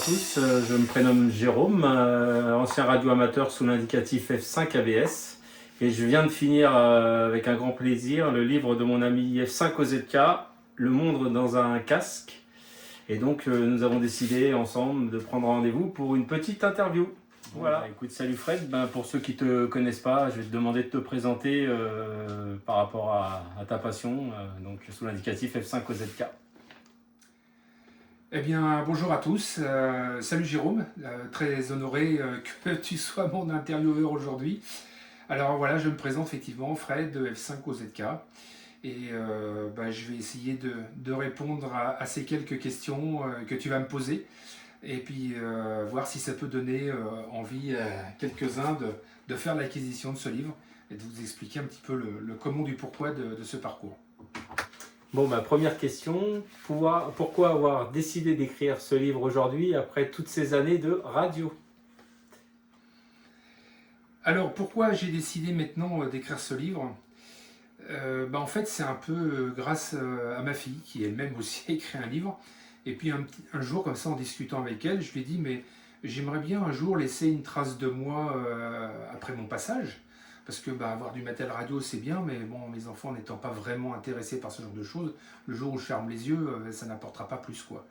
tous, je me prénomme Jérôme, ancien radio-amateur sous l'indicatif F5 ABS. Et je viens de finir avec un grand plaisir le livre de mon ami F5 OZK, Le monde dans un casque. Et donc nous avons décidé ensemble de prendre rendez-vous pour une petite interview. Voilà. Écoute, salut Fred. Pour ceux qui ne te connaissent pas, je vais te demander de te présenter par rapport à ta passion, donc sous l'indicatif F5 OZK. Eh bien, bonjour à tous. Salut Jérôme, très honoré que tu sois mon intervieweur aujourd'hui. Alors voilà, je me présente effectivement, Fred de F5 OZK. Et je vais essayer de répondre à ces quelques questions que tu vas me poser. Et puis voir si ça peut donner envie à quelques-uns de faire l'acquisition de ce livre et de vous expliquer un petit peu le comment du pourquoi de ce parcours. Bon, première question, pourquoi avoir décidé d'écrire ce livre aujourd'hui après toutes ces années de radio? Alors pourquoi j'ai décidé maintenant d'écrire ce livre? En fait c'est un peu grâce à ma fille qui elle-même aussi a écrit un livre. Et puis un jour comme ça en discutant avec elle, je lui ai dit mais j'aimerais bien un jour laisser une trace de moi après mon passage. Parce que avoir du matériel radio c'est bien, mais bon, mes enfants n'étant pas vraiment intéressés par ce genre de choses, le jour où je ferme les yeux, ça n'apportera pas plus quoi.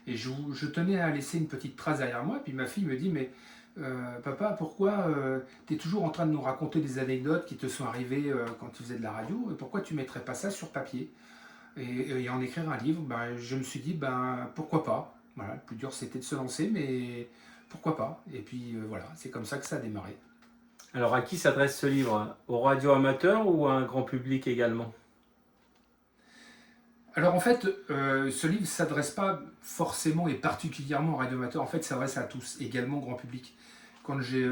Et je tenais à laisser une petite trace derrière moi, puis ma fille me dit mais papa, pourquoi tu es toujours en train de nous raconter des anecdotes qui te sont arrivées quand tu faisais de la radio, et pourquoi tu ne mettrais pas ça sur papier et en écrire un livre? Je me suis dit pourquoi pas. Voilà, le plus dur c'était de se lancer, mais pourquoi pas. Et puis voilà, c'est comme ça que ça a démarré. Alors à qui s'adresse ce livre? Aux radio-amateurs ou à un grand public également? Alors en fait, ce livre ne s'adresse pas forcément et particulièrement aux radioamateurs, en fait, il s'adresse à tous, également au grand public. Quand j'ai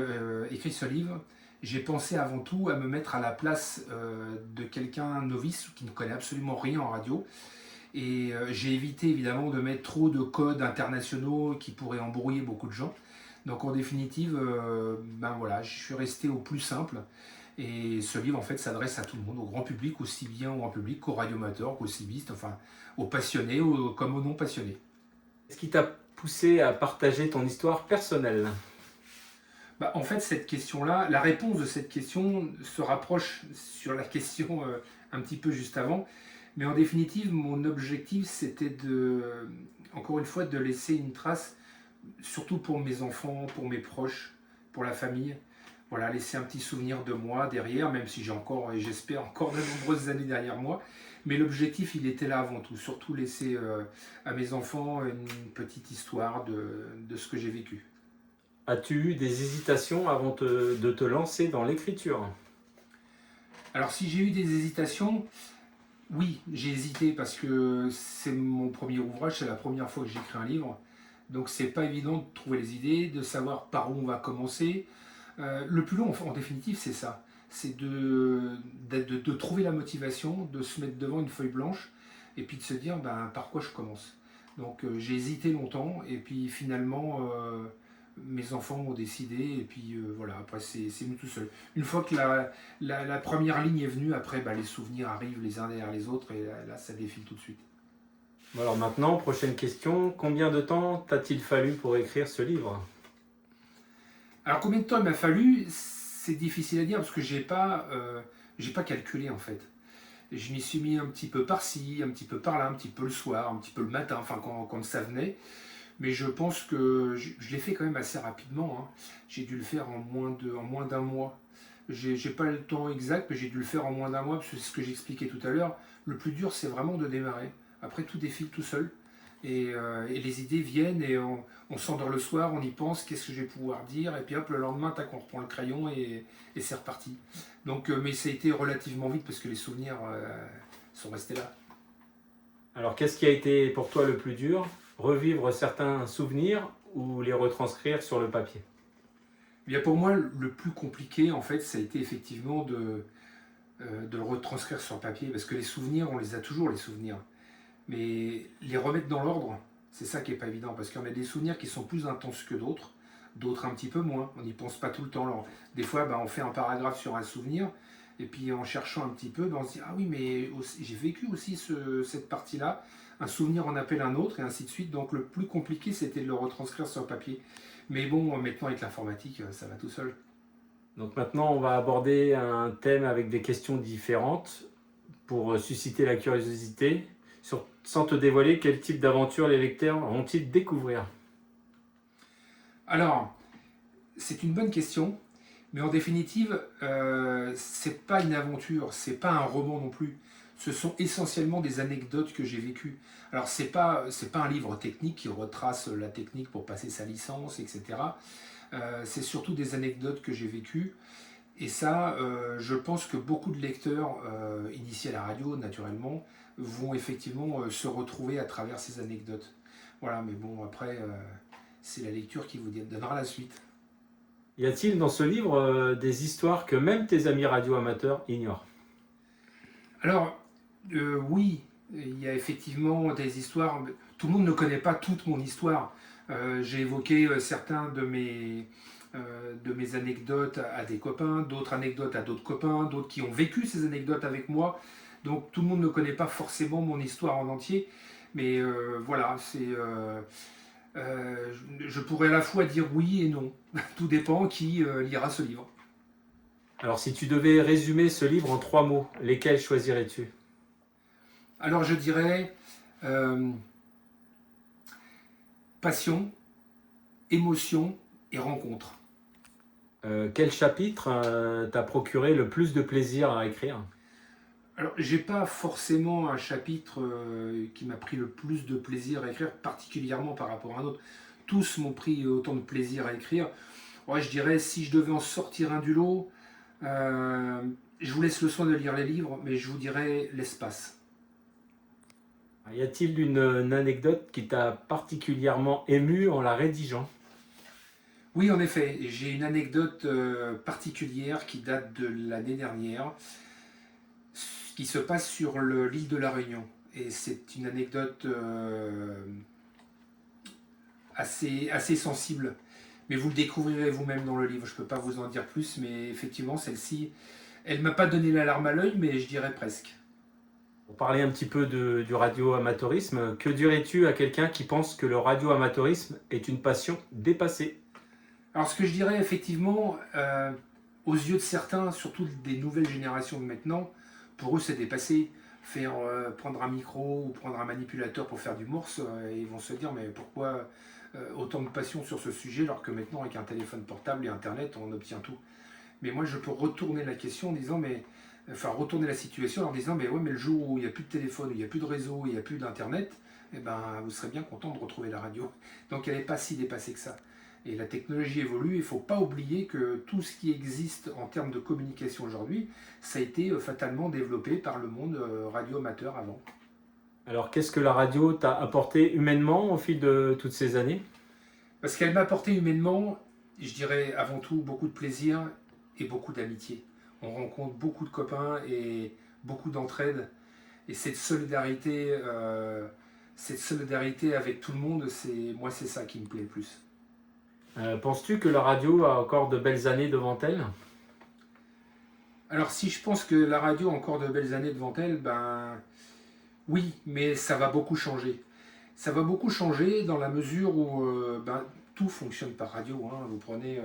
écrit ce livre, j'ai pensé avant tout à me mettre à la place de quelqu'un novice qui ne connaît absolument rien en radio. Et j'ai évité évidemment de mettre trop de codes internationaux qui pourraient embrouiller beaucoup de gens. Donc en définitive, voilà, je suis resté au plus simple. Et ce livre en fait s'adresse à tout le monde, au grand public, aussi bien au grand public qu'aux radioamateurs, qu'aux civistes, enfin aux passionnés comme aux non passionnés. Qu'est-ce qui t'a poussé à partager ton histoire personnelle? En fait, cette question-là, la réponse de cette question se rapproche sur la question un petit peu juste avant. Mais en définitive, mon objectif, c'était encore une fois, de laisser une trace, surtout pour mes enfants, pour mes proches, pour la famille. Voilà, laisser un petit souvenir de moi derrière, même si j'ai encore, et j'espère, encore de nombreuses années derrière moi. Mais l'objectif, il était là avant tout, surtout laisser à mes enfants une petite histoire de ce que j'ai vécu. As-tu eu des hésitations avant de te lancer dans l'écriture? Alors si j'ai eu des hésitations, oui, j'ai hésité parce que c'est mon premier ouvrage, c'est la première fois que j'écris un livre. Donc c'est pas évident de trouver les idées, de savoir par où on va commencer. Le plus long en définitive c'est ça, c'est de trouver la motivation, de se mettre devant une feuille blanche et puis de se dire par quoi je commence. Donc j'ai hésité longtemps et puis finalement mes enfants ont décidé et puis voilà, après c'est venu tout seul. Une fois que la première ligne est venue, après les souvenirs arrivent les uns derrière les autres et là ça défile tout de suite. Bon, alors maintenant, prochaine question, combien de temps t'a-t-il fallu pour écrire ce livre? Alors combien de temps il m'a fallu? C'est difficile à dire parce que j'ai pas calculé en fait. Je m'y suis mis un petit peu par-ci, un petit peu par-là, un petit peu le soir, un petit peu le matin, enfin quand ça venait. Mais je pense que je l'ai fait quand même assez rapidement, hein. J'ai dû le faire en moins d'un mois. J'ai pas le temps exact, mais j'ai dû le faire en moins d'un mois, parce que c'est ce que j'expliquais tout à l'heure. Le plus dur, c'est vraiment de démarrer. Après, tout défile tout seul. Et les idées viennent et on s'endort le soir, on y pense, qu'est-ce que je vais pouvoir dire, et puis hop, le lendemain, tac, on reprend le crayon et c'est reparti. Donc, mais ça a été relativement vite parce que les souvenirs sont restés là. Alors qu'est-ce qui a été pour toi le plus dur? Revivre certains souvenirs ou les retranscrire sur le papier? Bien pour moi, le plus compliqué, en fait, ça a été effectivement de le retranscrire sur papier, parce que les souvenirs, on les a toujours, les souvenirs. Mais les remettre dans l'ordre, c'est ça qui n'est pas évident, parce qu'il y en a des souvenirs qui sont plus intenses que d'autres, d'autres un petit peu moins, on n'y pense pas tout le temps. Alors, des fois, on fait un paragraphe sur un souvenir, et puis en cherchant un petit peu, on se dit « Ah oui, mais j'ai vécu aussi cette partie-là ». un souvenir en appelle un autre, et ainsi de suite. Donc le plus compliqué, c'était de le retranscrire sur papier. Mais bon, maintenant avec l'informatique, ça va tout seul. Donc maintenant, on va aborder un thème avec des questions différentes pour susciter la curiosité. Sans te dévoiler, quel type d'aventure les lecteurs vont-ils découvrir? Alors, c'est une bonne question, mais en définitive, c'est pas une aventure, c'est pas un roman non plus. Ce sont essentiellement des anecdotes que j'ai vécues. Alors, c'est pas un livre technique qui retrace la technique pour passer sa licence, etc. C'est surtout des anecdotes que j'ai vécues. Et ça, je pense que beaucoup de lecteurs initiés à la radio, naturellement, vont effectivement se retrouver à travers ces anecdotes. Voilà, mais bon, après, c'est la lecture qui vous donnera la suite. Y a-t-il dans ce livre des histoires que même tes amis radio-amateurs ignorent? Alors, oui, il y a effectivement des histoires. Tout le monde ne connaît pas toute mon histoire. J'ai évoqué certains de mes anecdotes à des copains, d'autres anecdotes à d'autres copains, d'autres qui ont vécu ces anecdotes avec moi. Donc tout le monde ne connaît pas forcément mon histoire en entier. Mais voilà, je pourrais à la fois dire oui et non. Tout dépend qui lira ce livre. Alors si tu devais résumer ce livre en 3 mots, lesquels choisirais-tu? Alors je dirais euh, passion, émotion et rencontre. Quel chapitre t'a procuré le plus de plaisir à écrire? Alors, j'ai pas forcément un chapitre qui m'a pris le plus de plaisir à écrire, particulièrement par rapport à un autre. Tous m'ont pris autant de plaisir à écrire. Ouais, je dirais, si je devais en sortir un du lot, euh, je vous laisse le soin de lire les livres, mais je vous dirais l'espace. Y a-t-il une anecdote qui t'a particulièrement ému en la rédigeant? Oui, en effet, j'ai une anecdote particulière qui date de l'année dernière, qui se passe sur l'île de la Réunion. Et c'est une anecdote assez sensible. Mais vous le découvrirez vous-même dans le livre. Je ne peux pas vous en dire plus, mais effectivement, celle-ci, elle m'a pas donné la larme à l'œil, mais je dirais presque. Pour parler un petit peu du radio-amateurisme, que dirais-tu à quelqu'un qui pense que le radio-amateurisme est une passion dépassée? Alors, ce que je dirais effectivement, aux yeux de certains, surtout des nouvelles générations de maintenant, pour eux, c'est dépassé. Prendre un micro ou prendre un manipulateur pour faire du morse, ils vont se dire, mais pourquoi autant de passion sur ce sujet, alors que maintenant, avec un téléphone portable et Internet, on obtient tout. Mais moi, je peux retourner la question en disant, retourner la situation en disant, mais ouais, mais le jour où il n'y a plus de téléphone, où il n'y a plus de réseau, où il n'y a plus d'internet, eh ben, vous serez bien content de retrouver la radio. Donc elle n'est pas si dépassée que ça. Et la technologie évolue, il ne faut pas oublier que tout ce qui existe en termes de communication aujourd'hui, ça a été fatalement développé par le monde radio-amateur avant. Alors qu'est-ce que la radio t'a apporté humainement au fil de toutes ces années? Parce qu'elle m'a apporté humainement, je dirais avant tout beaucoup de plaisir et beaucoup d'amitié. On rencontre beaucoup de copains et beaucoup d'entraide. Et cette solidarité avec tout le monde, c'est ça qui me plaît le plus. Penses-tu que la radio a encore de belles années devant elle? Alors si je pense que la radio a encore de belles années devant elle, ben oui, mais ça va beaucoup changer. Ça va beaucoup changer dans la mesure où tout fonctionne par radio, hein. Vous prenez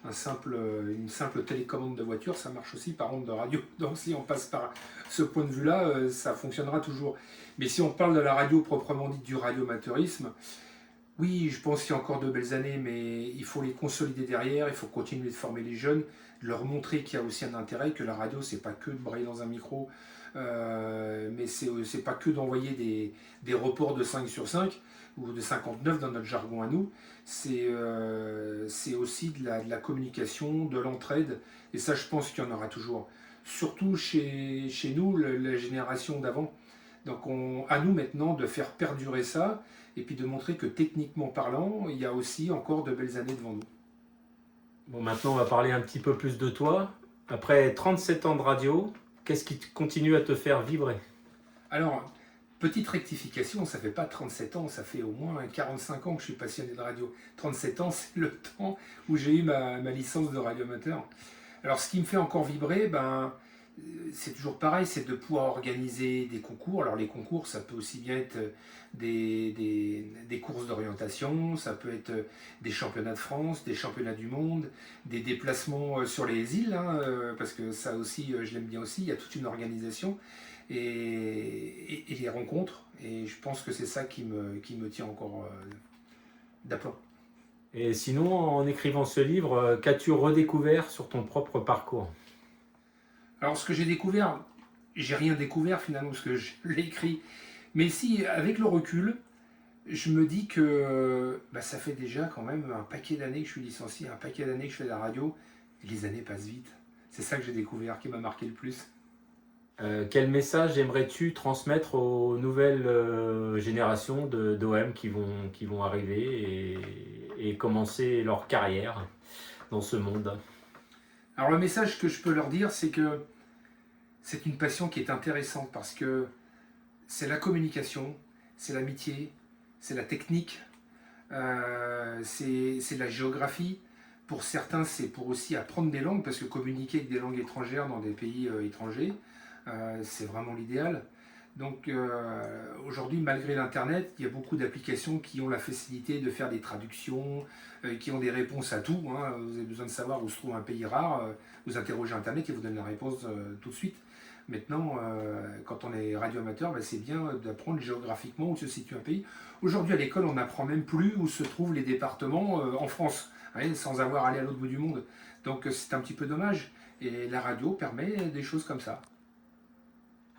une simple télécommande de voiture, ça marche aussi par onde de radio. Donc si on passe par ce point de vue-là, ça fonctionnera toujours. Mais si on parle de la radio proprement dite, du radioamateurisme, oui, je pense qu'il y a encore de belles années, mais il faut les consolider derrière, il faut continuer de former les jeunes, de leur montrer qu'il y a aussi un intérêt, que la radio, c'est pas que de brailler dans un micro, mais c'est pas que d'envoyer des reports de 5 sur 5 ou de 59 dans notre jargon à nous, c'est aussi de la communication, de l'entraide, et ça, je pense qu'il y en aura toujours. Surtout chez nous, la génération d'avant. Donc à nous maintenant de faire perdurer ça et puis de montrer que techniquement parlant, il y a aussi encore de belles années devant nous. Bon, maintenant on va parler un petit peu plus de toi. Après 37 ans de radio, qu'est-ce qui continue à te faire vibrer? Alors, petite rectification, ça fait pas 37 ans, ça fait au moins 45 ans que je suis passionné de radio. 37 ans, c'est le temps où j'ai eu ma licence de radioamateur. Alors, ce qui me fait encore vibrer, ben, c'est toujours pareil, c'est de pouvoir organiser des concours. Alors les concours, ça peut aussi bien être des courses d'orientation, ça peut être des championnats de France, des championnats du monde, des déplacements sur les îles, hein, parce que ça aussi, je l'aime bien aussi, il y a toute une organisation et les rencontres. Et je pense que c'est ça qui me tient encore d'aplomb. Et sinon, en écrivant ce livre, qu'as-tu redécouvert sur ton propre parcours? Alors ce que j'ai découvert, j'ai rien découvert finalement parce que je l'ai écrit. Mais si, avec le recul, je me dis que ça fait déjà quand même un paquet d'années que je suis licencié, un paquet d'années que je fais de la radio, et les années passent vite. C'est ça que j'ai découvert qui m'a marqué le plus. Quel message aimerais-tu transmettre aux nouvelles générations d'OM qui vont arriver et commencer leur carrière dans ce monde? Alors le message que je peux leur dire, c'est que c'est une passion qui est intéressante parce que c'est la communication, c'est l'amitié, c'est la technique, c'est la géographie. Pour certains, c'est pour aussi apprendre des langues, parce que communiquer avec des langues étrangères dans des pays étrangers, c'est vraiment l'idéal. Donc aujourd'hui, malgré l'Internet, il y a beaucoup d'applications qui ont la facilité de faire des traductions, qui ont des réponses à tout, hein. Vous avez besoin de savoir où se trouve un pays rare, vous interrogez Internet et vous donne la réponse tout de suite. Maintenant, quand on est radioamateur, c'est bien d'apprendre géographiquement où se situe un pays. Aujourd'hui, à l'école, on n'apprend même plus où se trouvent les départements en France, hein, sans avoir à aller à l'autre bout du monde. Donc c'est un petit peu dommage. Et la radio permet des choses comme ça.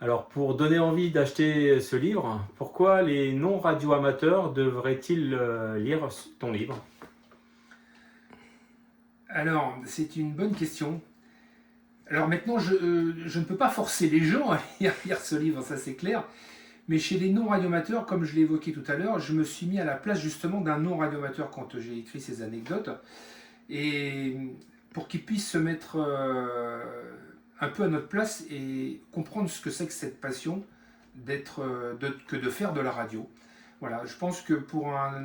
Alors, pour donner envie d'acheter ce livre, pourquoi les non-radio-amateurs devraient-ils lire ton livre? Alors, c'est une bonne question. Alors maintenant, je ne peux pas forcer les gens à lire ce livre, ça c'est clair. Mais chez les non-radioamateurs, comme je l'ai évoqué tout à l'heure, je me suis mis à la place justement d'un non-radioamateur quand j'ai écrit ces anecdotes. Et pour qu'ils puissent se mettre un peu à notre place et comprendre ce que c'est que cette passion que de faire de la radio. Voilà, je pense que pour un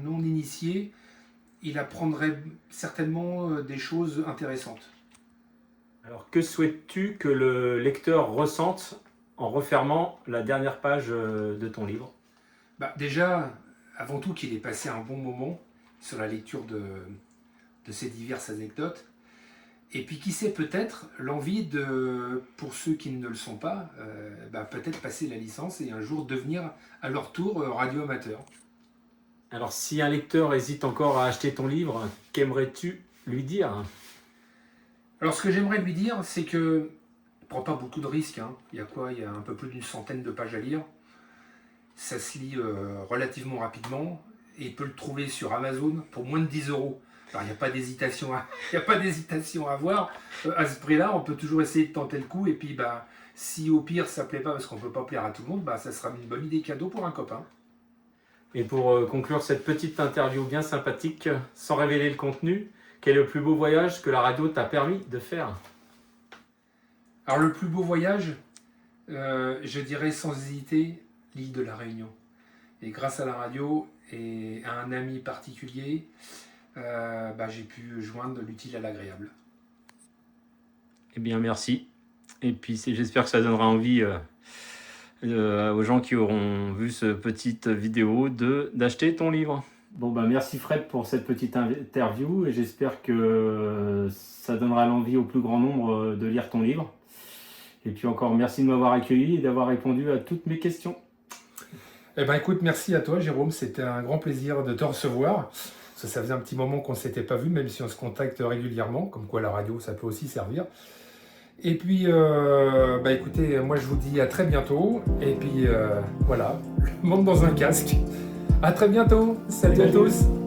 non-initié, il apprendrait certainement des choses intéressantes. Alors, que souhaites-tu que le lecteur ressente en refermant la dernière page de ton livre? Déjà, avant tout, qu'il ait passé un bon moment sur la lecture de ces diverses anecdotes. Et puis, qui sait, peut-être l'envie pour ceux qui ne le sont pas, peut-être passer la licence et un jour devenir à leur tour radioamateur. Alors, si un lecteur hésite encore à acheter ton livre, qu'aimerais-tu lui dire? Alors, ce que j'aimerais lui dire, c'est que ne prend pas beaucoup de risques, hein. Il y a un peu plus d'une centaine de pages à lire. Ça se lit relativement rapidement et il peut le trouver sur Amazon pour moins de 10 euros. Alors, il n'y a pas d'hésitation à avoir. À ce prix-là, on peut toujours essayer de tenter le coup. Et puis, si au pire, ça ne plaît pas parce qu'on ne peut pas plaire à tout le monde, ça sera une bonne idée cadeau pour un copain. Et pour conclure cette petite interview bien sympathique, sans révéler le contenu, quel est le plus beau voyage que la radio t'a permis de faire? Alors, le plus beau voyage, je dirais sans hésiter, l'île de la Réunion. Et grâce à la radio et à un ami particulier, j'ai pu joindre l'utile à l'agréable. Eh bien, merci. Et puis, j'espère que ça donnera envie aux gens qui auront vu cette petite vidéo d'acheter ton livre. Bon, merci Fred pour cette petite interview et j'espère que ça donnera l'envie au plus grand nombre de lire ton livre. Et puis encore, merci de m'avoir accueilli et d'avoir répondu à toutes mes questions. Écoute, merci à toi Jérôme, c'était un grand plaisir de te recevoir. Parce que ça faisait un petit moment qu'on ne s'était pas vu, même si on se contacte régulièrement, comme quoi la radio ça peut aussi servir. Et puis, écoutez, moi je vous dis à très bientôt. Et puis voilà, le monde dans un casque. À très bientôt. Salut à tous.